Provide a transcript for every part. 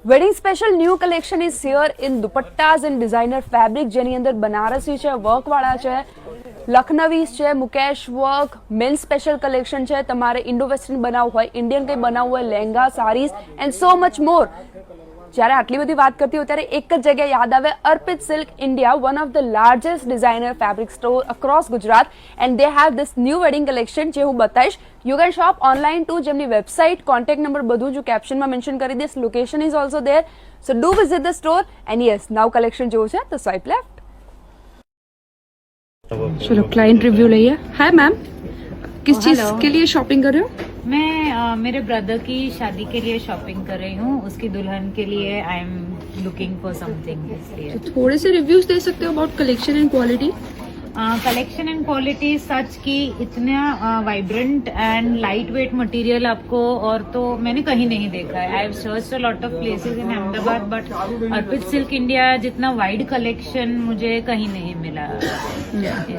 Wedding special new collection is here in dupattas and designer fabric, જેની અંદર બનારસી છે, વર્કવાળા છે, લખનવીઝ છે, mukaish work, men special collection છે. તમારે ઇન્ડો વેસ્ટર્ન બનાવવું હોય, ઇન્ડિયન કંઈ બનાવવું હોય, lehenga, saris and so much more. જ્યારે આટલી બધી વાત કરતી હોય ત્યારે એક જ જગ્યા યાદ આવે, Arpit silk India, one of the largest designer fabric store across Gujarat, and they have this new wedding collection જે હું બતાવીશ. You can shop online too, જેમની વેબસાઇટ, કોન્ટેક્ટ નંબર બધું જ કેપ્શનમાં મેન્શન કરી દઈશ. Location is also there, so do visit the store. And yes, now collection જોવું છે તો સ્વાઇપ લેફ્ટ. चलो क्लाइंट रिव्यू लिए. हाय मैम, किस चीज के लिए शॉपिंग कर रहे हो? मैं मेरे ब्रदर की शादी के लिए शॉपिंग कर रही हूँ. उसकी दुल्हन के लिए I am looking for something, इसलिए. तो थोड़े से रिव्यूज दे सकते हो about collection and quality? Collection and quality सच की इतना vibrant and light weight material आपको और तो मैंने कहीं नहीं देखा है. I have searched a lot of places in Ahmedabad, but Arpit silk India जितना वाइड कलेक्शन मुझे कहीं नहीं मिला,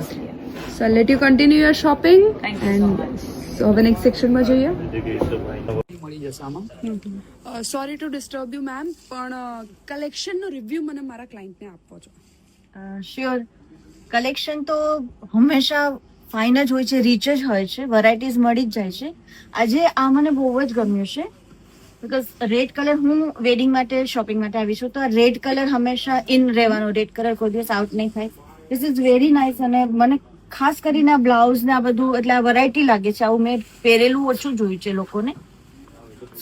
इसलिए. So let you continue your shopping. Thank you so much. So હવે નેક્સ્ટ સેક્શનમાં જઈએ. મળી જશે આમાં. Sorry to disturb you ma'am, પણ કલેક્શનનો રિવ્યુ મને મારા ક્લાયન્ટને આપવો છો. શ્યોર. કલેક્શન તો હંમેશા ફાઇન જ હોય છે, રીચ જ હોય છે, વેરાયટીઝ મળી જ જાય છે. આજે આ મને બહુ જ ગમ્યું છે, બીકોઝ રેડ કલર, હું વેડિંગ માટે શોપિંગ માટે આવી છું, તો આ રેડ કલર હંમેશા ઇન રહેવાનો. રેડ કલર કોઈ દિવસ આઉટ નહીં થાય. This is very nice. અને મને ખાસ કરીને આ બ્લાઉઝ ને આ બધું, એટલે આ વેરાયટી લાગે છે. આવું મેં પહેરેલું ઓછું જોયું છે લોકોને,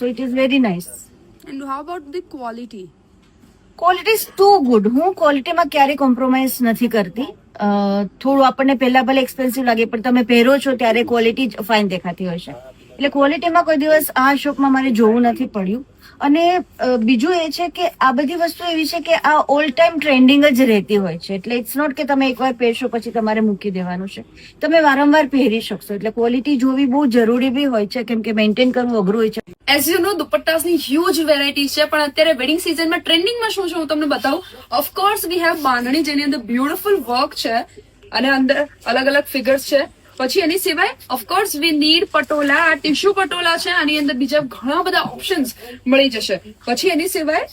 so it is very nice. And how about the quality? Quality is too good. હું ક્વોલિટીમાં ક્યારેય કોમ્પ્રોમાઇઝ નથી કરતી. થોડું આપણને પહેલા ભલે એક્સપેન્સિવ લાગે, પણ તમે પહેરો છો ત્યારે ક્વોલિટી જ ફાઇન દેખાતી હોય છે. એટલે ક્વોલિટીમાં કોઈ દિવસ આ શોપમાં મારે જોવું નથી પડ્યું. અને બીજું એ છે કે આ બધી વસ્તુ એવી છે કે આ ઓલ ટાઈમ ટ્રેન્ડિંગ જ રહેતી હોય છે. એટલે ઇટ્સ નોટ કે તમે એકવાર પહેરશો પછી તમારે મૂકી દેવાનું છે. તમે વારંવાર પહેરી શકશો. એટલે ક્વોલિટી જોવી બહુ જરૂરી બી હોય છે, કેમ કે મેન્ટેન કરવું અઘરું હોય છે. એઝ યુ નો, દુપટ્ટાસની હ્યુજ વેરાયટીઝ છે, પણ અત્યારે વેડિંગ સિઝનમાં ટ્રેન્ડિંગમાં શું છે હું તમને બતાવું. ઓફકોર્સ વી હેવ બાંધણી, જેની અંદર બ્યુટીફુલ વર્ક છે અને અંદર અલગ અલગ ફિગર્સ છે. પછી એની સિવાય ઓફકોર્સ વી નીડ પટોલા. આ ટીશ્યુ પટોલા છે, આની અંદર બીજા ઘણા બધા ઓપ્શન્સ મળી જશે. પછી એની સિવાય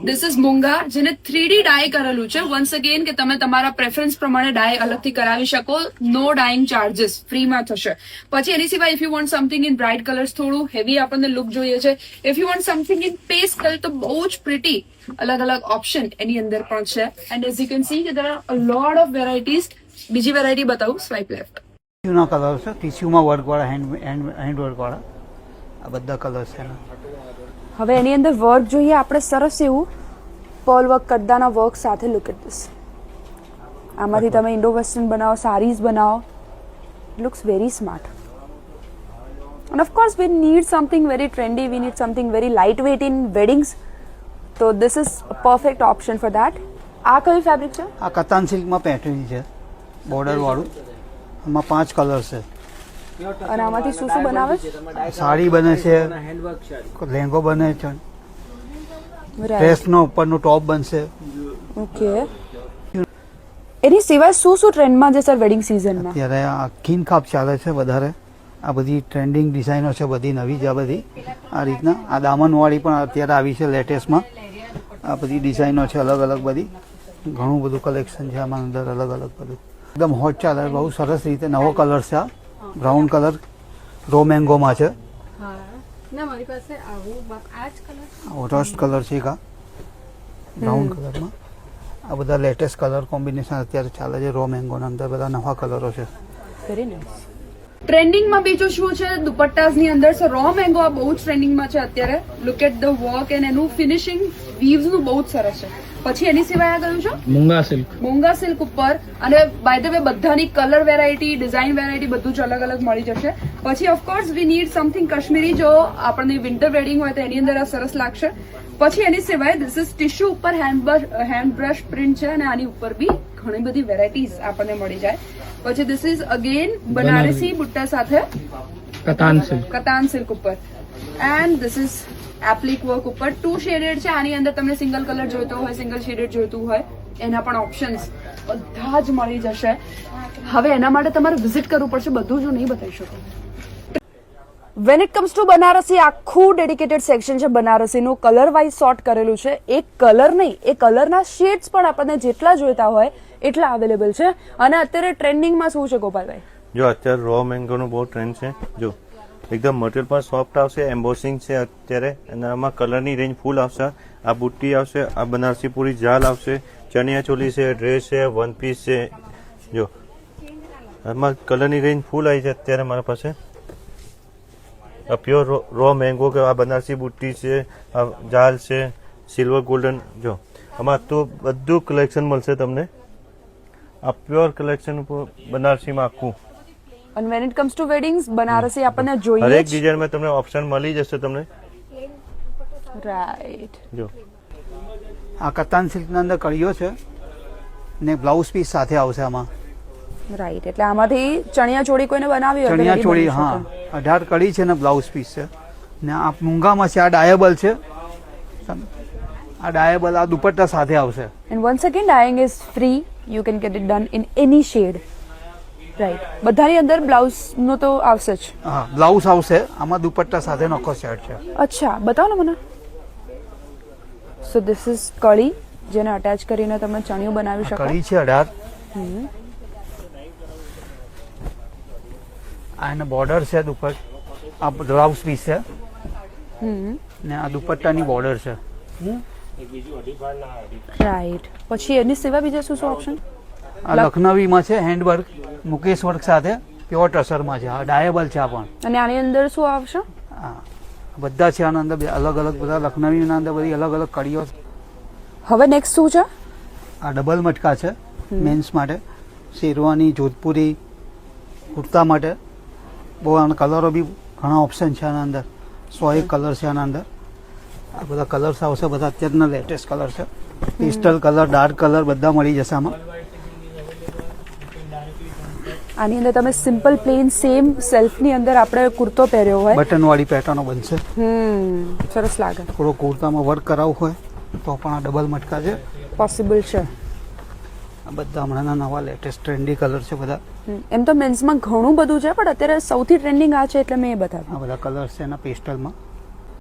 ધીસ ઇઝ મૂંગા, જેને 3D ડાય કરેલું છે. વન્સ અગેન કે તમે તમારા પ્રેફરન્સ પ્રમાણે ડાય અલગથી કરાવી શકો. નો ડાઇંગ ચાર્जेस, ફ્રીમાં થશે. પછી એની સિવાય if you want something in bright colours, થોડું હેવી આપણને લુક જોઈએ છે, if you want something in pastel, તો બહુ જ પ્રિટી અલગ અલગ ઓપ્શન એની અંદર પણ છે. And as you can see કે there are a lot of varieties. બીજી વેરાયટી બતાવું, સ્વાઇપ લેફ્ટ. ટીસ્યુના કલર છે, ટીસ્યુમાં વર્કવાળા, હેન્ડ વર્કવાળા, આ બધા કલર છે. હવે એની અંદર વર્ક જોઈએ આપણે, સરસ એવું પર્લ વર્ક, કડદાના વર્ક સાથે. Look at this. આમાંથી તમે ઇન્ડો વેસ્ટર્ન બનાવો, સારીઝ બનાવો. Looks very smart. And of course we need something very trendy, we need something very light weight in weddings, તો this is perfect option for that. આ કયું fabric છે? આ કતાન સિલ્કમાં પેટર્ન છે, બોર્ડર વાળું. આમાં 5 કલર છે. અને આમાંથી શું શું બનાવે છે? સાડી બને છે, લહેંગો બને છે, ડ્રેસનો ઉપરનો ટોપ બનશે. ઓકે. એની સિવાય શું શું ટ્રેન્ડમાં છે સર વેડિંગ સિઝનમાં? અત્યારે આ કિન કાપ ચાલે છે વધારે. આ બધી ટ્રેન્ડિંગ ડિઝાઇનો છે, બધી નવી છે. આ બધી આ રીતના આ દામનવાળી પણ અત્યારે આવી છે લેટેસ્ટમાં. આ બધી ડિઝાઇનો છે અલગ અલગ બધી. ઘણું બધું કલેક્શન છે આમાં અંદર, અલગ અલગ બધું. એકદમ હોટ ચાલે, બહુ સરસ રીતે. નવો કલર છે આ, બ્રાઉન કલર રો મેંગોમાં છે. રોસ્ટ કલર છે એક, બ્રાઉન કલરમાં. આ બધા લેટેસ્ટ કલર કોમ્બિનેશન અત્યારે ચાલે છે રો મેંગોના અંદર. બધા નવા કલરો છે. Very nice. ટ્રેન્ડિંગમાં બીજું શું છે દુપટ્ટાસની અંદર? સો રો મેંગો આ બહુ જ ટ્રેન્ડિંગમાં છે અત્યારે. Look at the work and એનું ફિનિશિંગ વીવ્સનું બહુ જ સરસ છે. પછી એની સિવાય આ કયું છે? મૂંગા સિલ્ક. મૂંગા સિલ્ક ઉપર. અને બાય ધ વે બધાની કલર વેરાયટી, ડિઝાઇન વેરાયટી બધું જ અલગ અલગ મળી જશે. પછી of course we need something Kashmiri, જો આપણને વિન્ટર વેડિંગ હોય તો એની અંદર આ સરસ લાગશે. પછી એની સિવાય ધીસ ઇઝ ટિશ્યુ ઉપર હેન્ડ બ્રશ પ્રિન્ટ છે, અને આની ઉપર બી ઘણી બધી વેરાયટીઝ આપણને મળી જાય. પછી ધીસ ઇઝ અગેન બનારસી બુટ્ટા સાથે કતાન સિલ્ક ઉપર. એન્ડ ધીસ ઇઝ એપ્લિક વર્ક ઉપર 2 શેડેડ છે. આની અંદર તમને સિંગલ કલર જોઈતો હોય, સિંગલ શેડેડ જોઈતું હોય, એના પણ ઓપ્શન્સ બધા જ મળી જશે. હવે એના માટે તમારે વિઝિટ કરવું પડશે, બધું જ નહીં બતાવી શકો. When it comes to Banarasi આખું ડેડિકેટેડ સેક્શન છે બનારસીનું, કલર વાઇઝ સોર્ટ કરેલું છે. એક કલર નહીં, એ કલરના શેડ્સ પણ આપણને જેટલા જોઈતા હોય એટલા અવેલેબલ છે. અને અત્યારે ટ્રેન્ડિંગમાં શું છે ગોપાલભાઈ? જો અત્યારે રો મેંગોનો બહુ ટ્રેન્ડ છે. જો એકદમ મટીરિયલ પણ સોફ્ટ આવશે, એમ્બોસિંગ છે અત્યારે, અને આમાં કલરની રેન્જ ફૂલ આવશે. આ બુટ્ટી આવશે, આ બનારસી પૂરી જાલ આવશે, ચણિયા ચોલી છે, ડ્રેસ છે, વન પીસ છે. જો આમાં કલરની રેન્જ ફૂલ આવી છે અત્યારે મારા પાસે. આ પ્યોર રો મેંગો કે આ બનારસી બુટ્ટી છે, આ જાલ છે, સિલ્વર ગોલ્ડન. જો આમાં તો બધું કલેક્શન મળશે તમને. આ પ્યોર કલેક્શન બનારસીમાં આખું. અને when it comes to weddings Banarasi આપણને જોઈએ હરેક જ. ડિઝાઇનમાં તમને ઓપ્શન મળી જશે તમને. રાઈટ. જો આ કતાન સિલ્કના અંદર કળીઓ છે ને બ્લાઉઝ પીસ સાથે આવશે આમાં. રાઈટ, એટલે આમાંથી ચણિયા ચોળી કોઈને બનાવી હોય તો ચણિયા ready ચોળી, બની હા, શકે. 18 કળી છે ને બ્લાઉઝ પીસ છે. ને આ મૂંગામાં છે, આ ડાયેબલ છે. આ ડાયેબલ, આ દુપટ્ટા સાથે આવશે. And once again, dyeing is free. You can get it done in any shade. Right. બધાની અંદર બ્લાઉઝ નો તો આવશે જ. હા, બ્લાઉઝ આવશે. આમાં દુપટ્ટા સાથે નોખો સેટ છે. અચ્છા, બતાવો ને મને. સો ધીસ ઇઝ કળી, જેને અટેચ કરીને તમે ચણિયું બનાવી આ શકો. કળી છે 18. આ એનો બોર્ડર છે દુપટ્ટ. આ બ્લાઉઝ પીસ છે ને આ દુપટ્ટાની બોર્ડર છે. રાઈટ. પછી એની સિવાય બીજા શું શું ઓપ્શન? આ લખનવીમાં છે, હેન્ડવર્ક, મુકેશ વર્ક સાથે, પ્યોર ટસરમાં છે. આ ડાયેબલ છે આ પણ. અને આની અંદર શું આવશે? હા, બધા છે આના અંદર અલગ અલગ, બધા લખનવીના અંદર બધી અલગ અલગ કડીઓ. હવે નેક્સ્ટ શું છે? આ ડબલ મટકા છે મેન્સ માટે, શેરવાની, જોધપુરી, કુર્તા માટે. બહુ આના કલરો બી ઘણા ઓપ્શન છે આના અંદર. 101 કલર છે આના અંદર. આ બધા કલર્સ આવશે, બધા અત્યારના લેટેસ્ટ કલર છે. પેસ્ટલ કલર, ડાર્ક કલર બધા મળી જશે આમાં. આની અંદર તમે સિમ્પલ પ્લેન સેમ સેલ્ફની અંદર આપણે કુર્તો પહેર્યો હોય, બટન વાળી પેટર્નો બનશે. સરસ લાગે. થોડો કુર્તામાં વર્ક કરાવવું હોય તો પણ આ ડબલ મટકા છે, પોસિબલ છે. આ બધા હમણાંના નવા લેટેસ્ટ ટ્રેન્ડી કલર છે બધા. એમ તો મેન્સમાં ઘણું બધું છે, પણ અત્યારે સૌથી ટ્રેન્ડિંગ આ છે એટલે મેં એ બતાવ્યું. આ બધા કલર છે એના પેસ્ટલમાં.